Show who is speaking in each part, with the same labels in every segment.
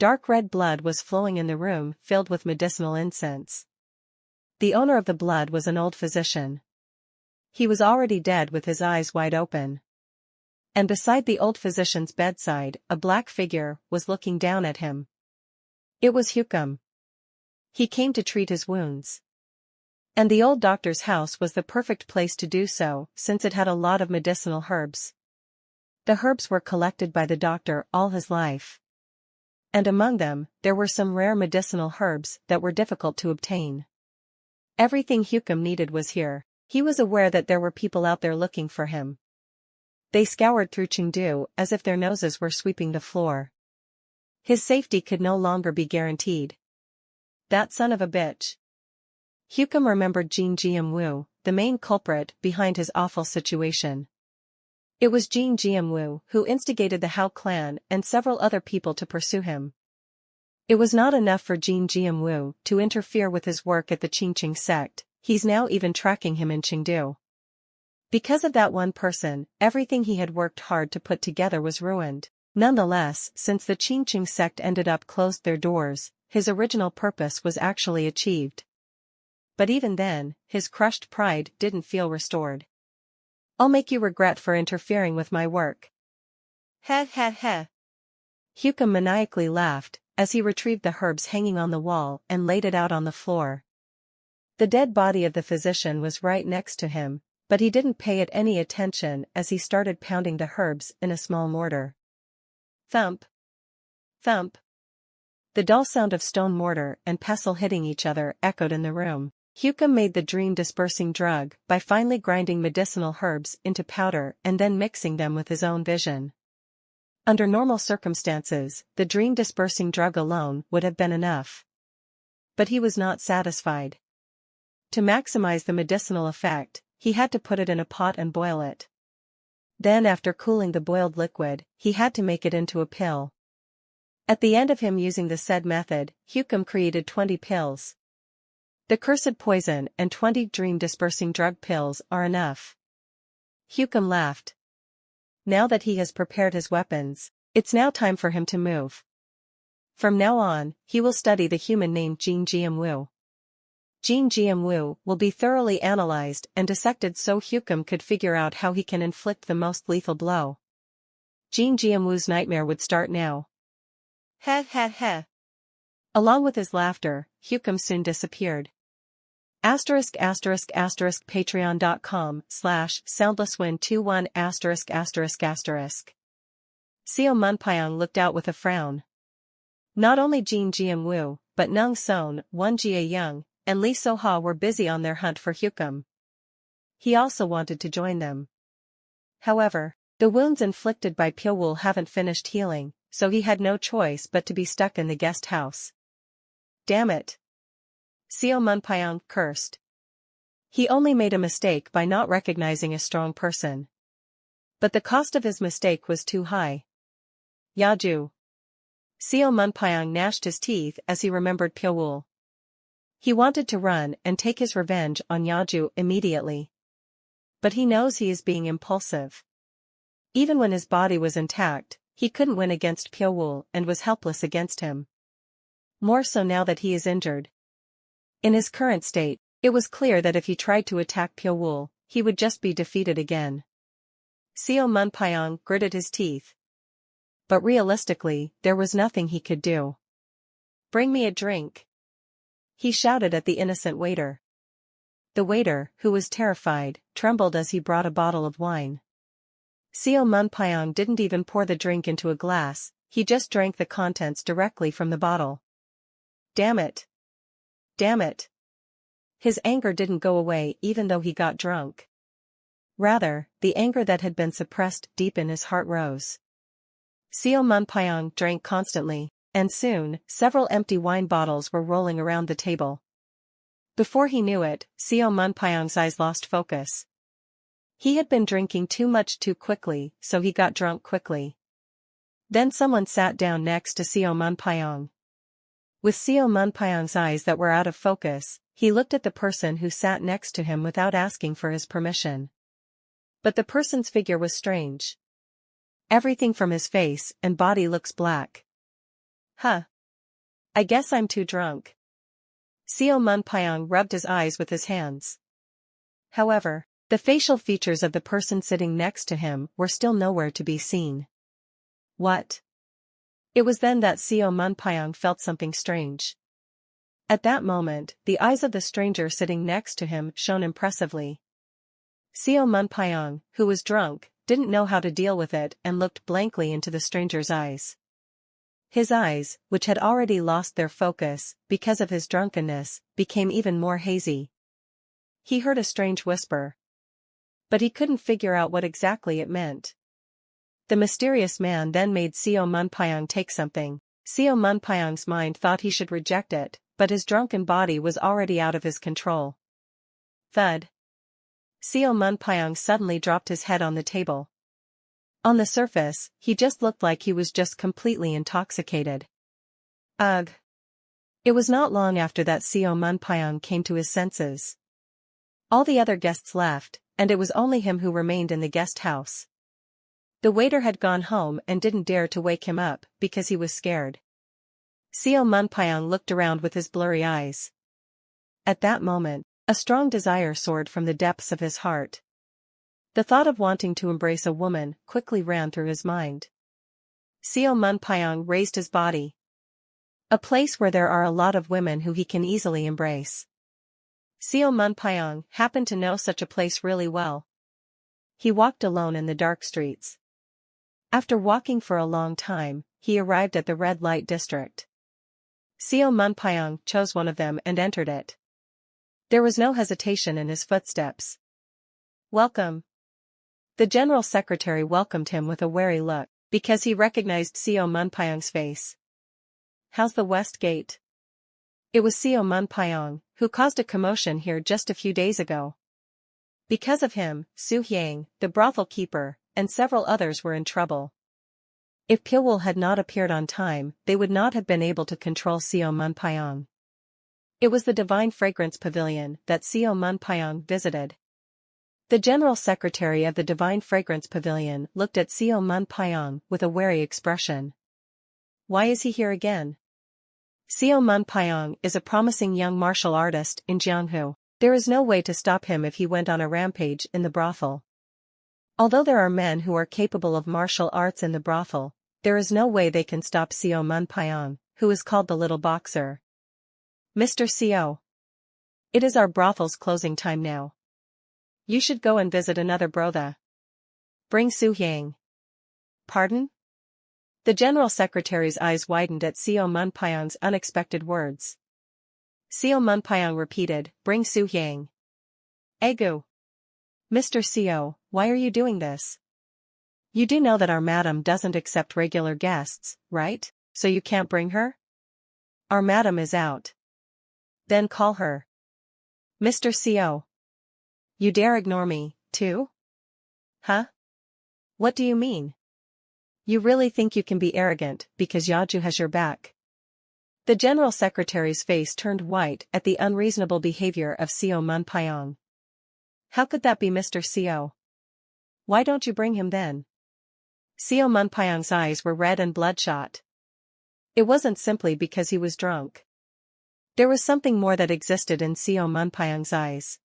Speaker 1: Dark red blood was flowing in the room filled with medicinal incense. The owner of the blood was an old physician. He was already dead with his eyes wide open. And beside the old physician's bedside, a black figure was looking down at him. It was Hukum. He came to treat his wounds. And the old doctor's house was the perfect place to do so, since it had a lot of medicinal herbs. The herbs were collected by the doctor all his life. And among them, there were some rare medicinal herbs that were difficult to obtain. Everything Hukum needed was here. He was aware that there were people out there looking for him. They scoured through Chengdu as if their noses were sweeping the floor. His safety could no longer be guaranteed. That son of a bitch. Hukum remembered Jin Jianwu, the main culprit behind his awful situation. It was Jin Jianwu who instigated the Hao clan and several other people to pursue him. It was not enough for Jin Jianwu to interfere with his work at the Qingqing sect, he's now even tracking him in Chengdu. Because of that one person, everything he had worked hard to put together was ruined. Nonetheless, since the Qingqing sect ended up closed their doors, his original purpose was actually achieved. But even then, his crushed pride didn't feel restored. I'll make you regret for interfering with my work. Heh heh heh. Hukum maniacally laughed, as he retrieved the herbs hanging on the wall and laid it out on the floor. The dead body of the physician was right next to him, but he didn't pay it any attention as he started pounding the herbs in a small mortar. Thump. Thump. The dull sound of stone mortar and pestle hitting each other echoed in the room. Hukum made the dream-dispersing drug by finely grinding medicinal herbs into powder and then mixing them with his own vision. Under normal circumstances, the dream-dispersing drug alone would have been enough. But he was not satisfied. To maximize the medicinal effect, he had to put it in a pot and boil it. Then after cooling the boiled liquid, he had to make it into a pill. At the end of him using the said method, Hukum created 20 pills. The cursed poison and 20 dream-dispersing drug pills are enough. Hukum laughed. Now that he has prepared his weapons, it's now time for him to move. From now on, he will study the human named Jin Jianwu. Jin Jianwu will be thoroughly analyzed and dissected so Hukum could figure out how he can inflict the most lethal blow. Jin Jianwu's nightmare would start now. Heh heh heh. Along with his laughter, Hukum soon disappeared. **patreon.com/soundlesswind21****. Xiao Munpyong looked out with a frown. Not only Jin Jianwu, but Nung Son, Wen Jiayang, and Li Soha were busy on their hunt for Hukum. He also wanted to join them. However, the wounds inflicted by Piawul haven't finished healing, so he had no choice but to be stuck in the guest house. Damn it! Xiao Munpyong cursed. He only made a mistake by not recognizing a strong person. But the cost of his mistake was too high. Yaju. Xiao Munpyong gnashed his teeth as he remembered Piawul. He wanted to run and take his revenge on Yaju immediately. But he knows he is being impulsive. Even when his body was intact, he couldn't win against Piawul and was helpless against him. More so now that he is injured. In his current state, it was clear that if he tried to attack Piawul, he would just be defeated again. Xiao Munpyong gritted his teeth. But realistically, there was nothing he could do. Bring me a drink. He shouted at the innocent waiter. The waiter, who was terrified, trembled as he brought a bottle of wine. Xiao Munpyong didn't even pour the drink into a glass, he just drank the contents directly from the bottle. Damn it! Damn it! His anger didn't go away even though he got drunk. Rather, the anger that had been suppressed deep in his heart rose. Xiao Munpyong drank constantly, and soon, several empty wine bottles were rolling around the table. Before he knew it, Xiao Munpyong's eyes lost focus. He had been drinking too much too quickly, so he got drunk quickly. Then someone sat down next to Xiao Munpyong. With Xiao Munpyong's eyes that were out of focus, he looked at the person who sat next to him without asking for his permission. But the person's figure was strange. Everything from his face and body looks black. Huh. I guess I'm too drunk. Seo Munpyong rubbed his eyes with his hands. However, the facial features of the person sitting next to him were still nowhere to be seen. What? It was then that Seo Munpyong felt something strange. At that moment, the eyes of the stranger sitting next to him shone impressively. Seo Munpyong, who was drunk, didn't know how to deal with it and looked blankly into the stranger's eyes. His eyes, which had already lost their focus because of his drunkenness, became even more hazy. He heard a strange whisper. But he couldn't figure out what exactly it meant. The mysterious man then made Seo Munpyong take something. Seo Munpyong's mind thought he should reject it, but his drunken body was already out of his control. Thud. Seo Munpyong suddenly dropped his head on the table. On the surface, he just looked like he was just completely intoxicated. Ugh. It was not long after that Seo Munpyong came to his senses. All the other guests left, and it was only him who remained in the guest house. The waiter had gone home and didn't dare to wake him up because he was scared. Seo Munpyong looked around with his blurry eyes. At that moment, a strong desire soared from the depths of his heart. The thought of wanting to embrace a woman quickly ran through his mind. Seo Munpyong raised his body. A place where there are a lot of women who he can easily embrace. Seo Munpyong happened to know such a place really well. He walked alone in the dark streets. After walking for a long time, he arrived at the red light district. Seo Munpyong chose one of them and entered it. There was no hesitation in his footsteps. Welcome. The general secretary welcomed him with a wary look, because he recognized Seo Munpyong's face. How's the West Gate? It was Seo Munpyong, who caused a commotion here just a few days ago. Because of him, Su Hyang, the brothel keeper, and several others were in trouble. If Pyoul had not appeared on time, they would not have been able to control Seo Munpyong. It was the Divine Fragrance Pavilion that Seo Munpyong visited. The General Secretary of the Divine Fragrance Pavilion looked at Seo Munpyong with a wary expression. Why is he here again? Seo Munpyong is a promising young martial artist in Jianghu. There is no way to stop him if he went on a rampage in the brothel. Although there are men who are capable of martial arts in the brothel, there is no way they can stop Seo Munpyong, who is called the Little Boxer. Mr. Seo. It is our brothel's closing time now. You should go and visit another brother. Bring Su Hyang. Pardon? The General Secretary's eyes widened at Seo Munpyong's unexpected words. Seo Munpyong repeated, Bring Su Hyang. Egu. Mr. Seo, why are you doing this? You do know that our madam doesn't accept regular guests, right? So you can't bring her? Our madam is out. Then call her. Mr. Seo. You dare ignore me, too? Huh? What do you mean? You really think you can be arrogant because Yaju has your back? The General Secretary's face turned white at the unreasonable behavior of Seo Munpyong. How could that be, Mr. Seo? Why don't you bring him then? Seo Munpyong's eyes were red and bloodshot. It wasn't simply because he was drunk. There was something more that existed in Seo Munpyong's eyes.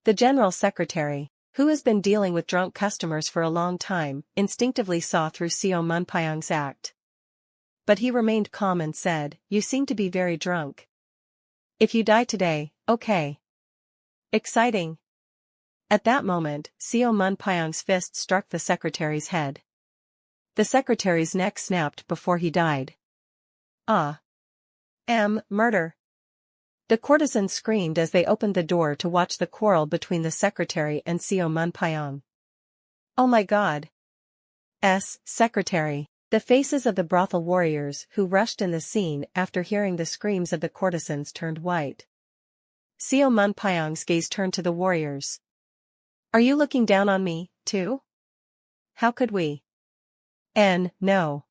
Speaker 1: The General Secretary, who has been dealing with drunk customers for a long time, instinctively saw through Seo Munpyong's act. But he remained calm and said, You seem to be very drunk. If you die today, okay. Exciting. At that moment, Seo Munpyong's fist struck the secretary's head. The secretary's neck snapped before he died. Ah. Murder. The courtesans screamed as they opened the door to watch the quarrel between the secretary and Seo Munpyong. Oh my God. Secretary. The faces of the brothel warriors who rushed in the scene after hearing the screams of the courtesans turned white. Seo Munpyong's gaze turned to the warriors. Are you looking down on me, too? How could we? No.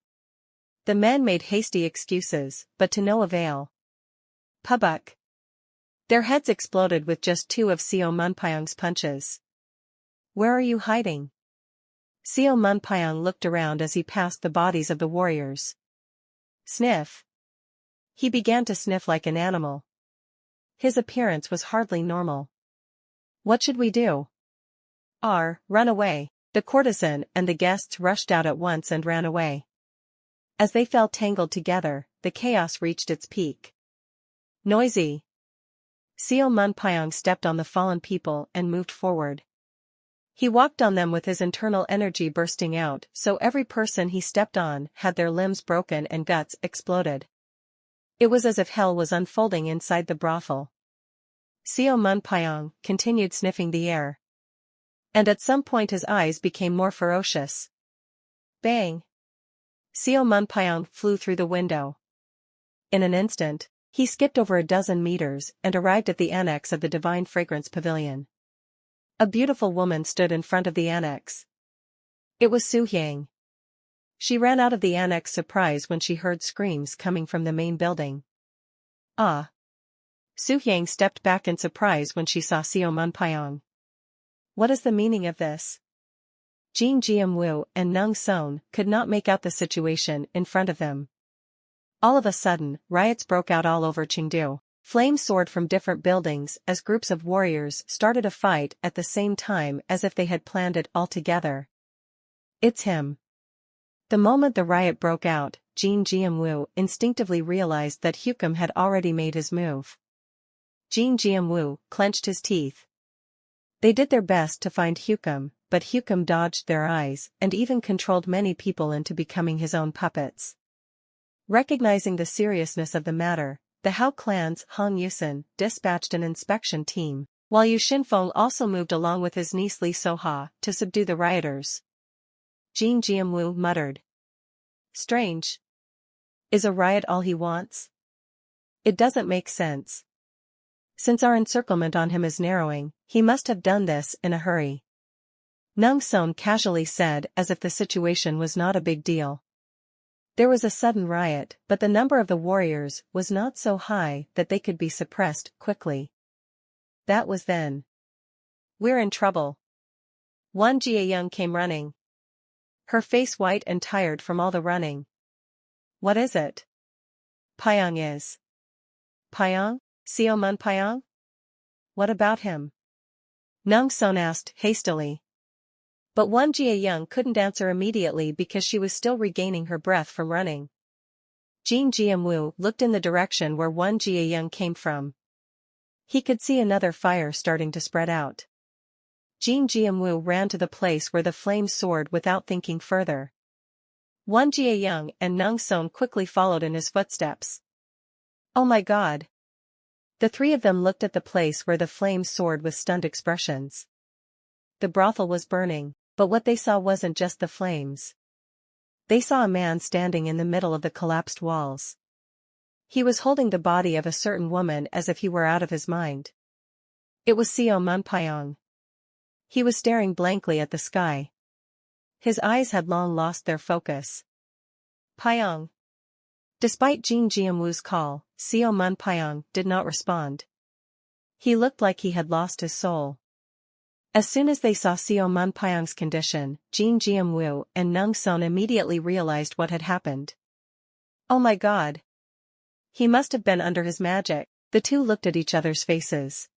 Speaker 1: The men made hasty excuses, but to no avail. Pubuk. Their heads exploded with just two of Seo Munpyong's punches. Where are you hiding? Seo Munpyong looked around as he passed the bodies of the warriors. Sniff. He began to sniff like an animal. His appearance was hardly normal. What should we do? Run away. The courtesan and the guests rushed out at once and ran away. As they fell tangled together, the chaos reached its peak. Noisy. Seo Munpyong stepped on the fallen people and moved forward. He walked on them with his internal energy bursting out, so every person he stepped on had their limbs broken and guts exploded. It was as if hell was unfolding inside the brothel. Seo Munpyong continued sniffing the air. And at some point his eyes became more ferocious. Bang! Seo Munpyong flew through the window. In an instant, he skipped over a dozen meters and arrived at the annex of the Divine Fragrance Pavilion. A beautiful woman stood in front of the annex. It was Su Hyang. She ran out of the annex surprised when she heard screams coming from the main building. Ah! Su Hyang stepped back in surprise when she saw Seo Munpyong. What is the meaning of this? Jin Jianwu and Nung Son could not make out the situation in front of them. All of a sudden, riots broke out all over Chengdu. Flames soared from different buildings as groups of warriors started a fight at the same time as if they had planned it all together. It's him. The moment the riot broke out, Jin Jianwu instinctively realized that Hukum had already made his move. Jin Jianwu clenched his teeth. They did their best to find Hukum, but Hukum dodged their eyes and even controlled many people into becoming his own puppets. Recognizing the seriousness of the matter, the Hao clan's Hong Yusen dispatched an inspection team, while Yu Xinfeng also moved along with his niece Li Soha to subdue the rioters. Jin Jianwu muttered. Strange. Is a riot all he wants? It doesn't make sense. Since our encirclement on him is narrowing, he must have done this in a hurry. Nung Son casually said as if the situation was not a big deal. There was a sudden riot, but the number of the warriors was not so high that they could be suppressed quickly. That was then. We're in trouble. Wan Jiayang came running. Her face white and tired from all the running. What is it? Pyong is. Pyong? Seo Munpyong? What about him? Nung Son asked hastily. But Wan Jiayang couldn't answer immediately because she was still regaining her breath from running. Jin Jianwu looked in the direction where Wan Jiayang came from. He could see another fire starting to spread out. Jin Jianwu ran to the place where the flames soared without thinking further. Wan Jiayang and Nung Son quickly followed in his footsteps. Oh my God! The three of them looked at the place where the flames soared with stunned expressions. The brothel was burning, but what they saw wasn't just the flames. They saw a man standing in the middle of the collapsed walls. He was holding the body of a certain woman as if he were out of his mind. It was Seo Munpyong. He was staring blankly at the sky. His eyes had long lost their focus. Pyong. Despite Jin Jianwu's call, Seo Munpyong did not respond. He looked like he had lost his soul. As soon as they saw Seo Munpyong's condition, Jin Jianwu and Nung Son immediately realized what had happened. Oh my God! He must have been under his magic. The two looked at each other's faces.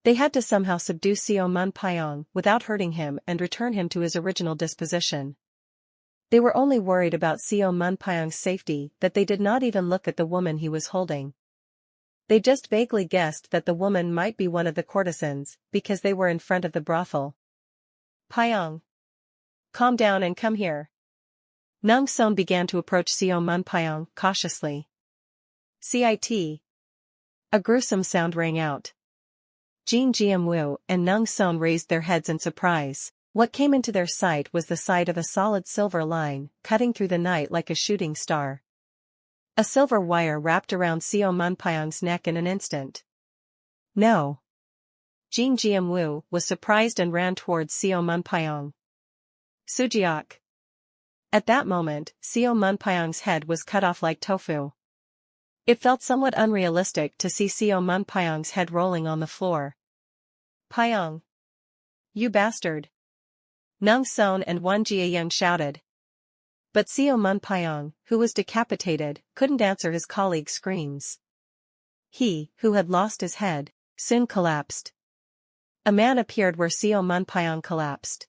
Speaker 1: They had to somehow subdue Seo Munpyong without hurting him and return him to his original disposition. They were only worried about Seo Munpyong's safety that they did not even look at the woman he was holding. They just vaguely guessed that the woman might be one of the courtesans, because they were in front of the brothel. Pyong. Calm down and come here. Nung Son began to approach Seo Munpyong cautiously. Cit. A gruesome sound rang out. Jin Jianwu and Nung Son raised their heads in surprise. What came into their sight was the sight of a solid silver line, cutting through the night like a shooting star. A silver wire wrapped around Seo Munpyong's neck in an instant. No. Jin Jianwu was surprised and ran towards Seo Munpyong. Sujiak. At that moment, Seo Munpyong's head was cut off like tofu. It felt somewhat unrealistic to see Seo Munpyong's head rolling on the floor. Pyong. You bastard. Nung Son and Wan Jiayang shouted. But Seo Munpyong, who was decapitated, couldn't answer his colleague's screams. He, who had lost his head, soon collapsed. A man appeared where Seo Munpyong collapsed.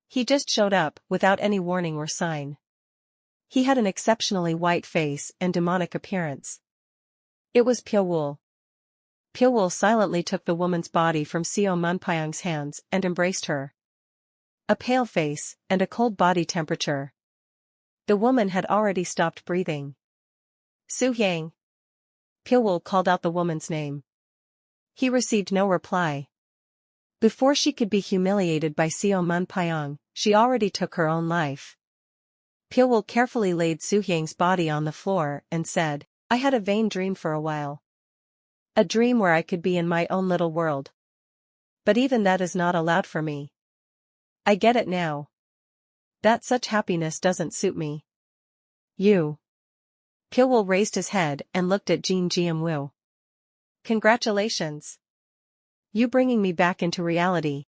Speaker 1: He just showed up, without any warning or sign. He had an exceptionally white face and demonic appearance. It was Pyowool. Pyowool silently took the woman's body from Seo Munpyong's hands and embraced her. A pale face, and a cold body temperature. The woman had already stopped breathing. Su-hyang. Pyowool called out the woman's name. He received no reply. Before she could be humiliated by Seo Munpyong, she already took her own life. Pyowool carefully laid Su-hyang's body on the floor and said, "I had a vain dream for a while. A dream where I could be in my own little world. But even that is not allowed for me. I get it now. That such happiness doesn't suit me. You." Pyowool raised his head and looked at Jin Jianwu. "Congratulations. You bringing me back into reality."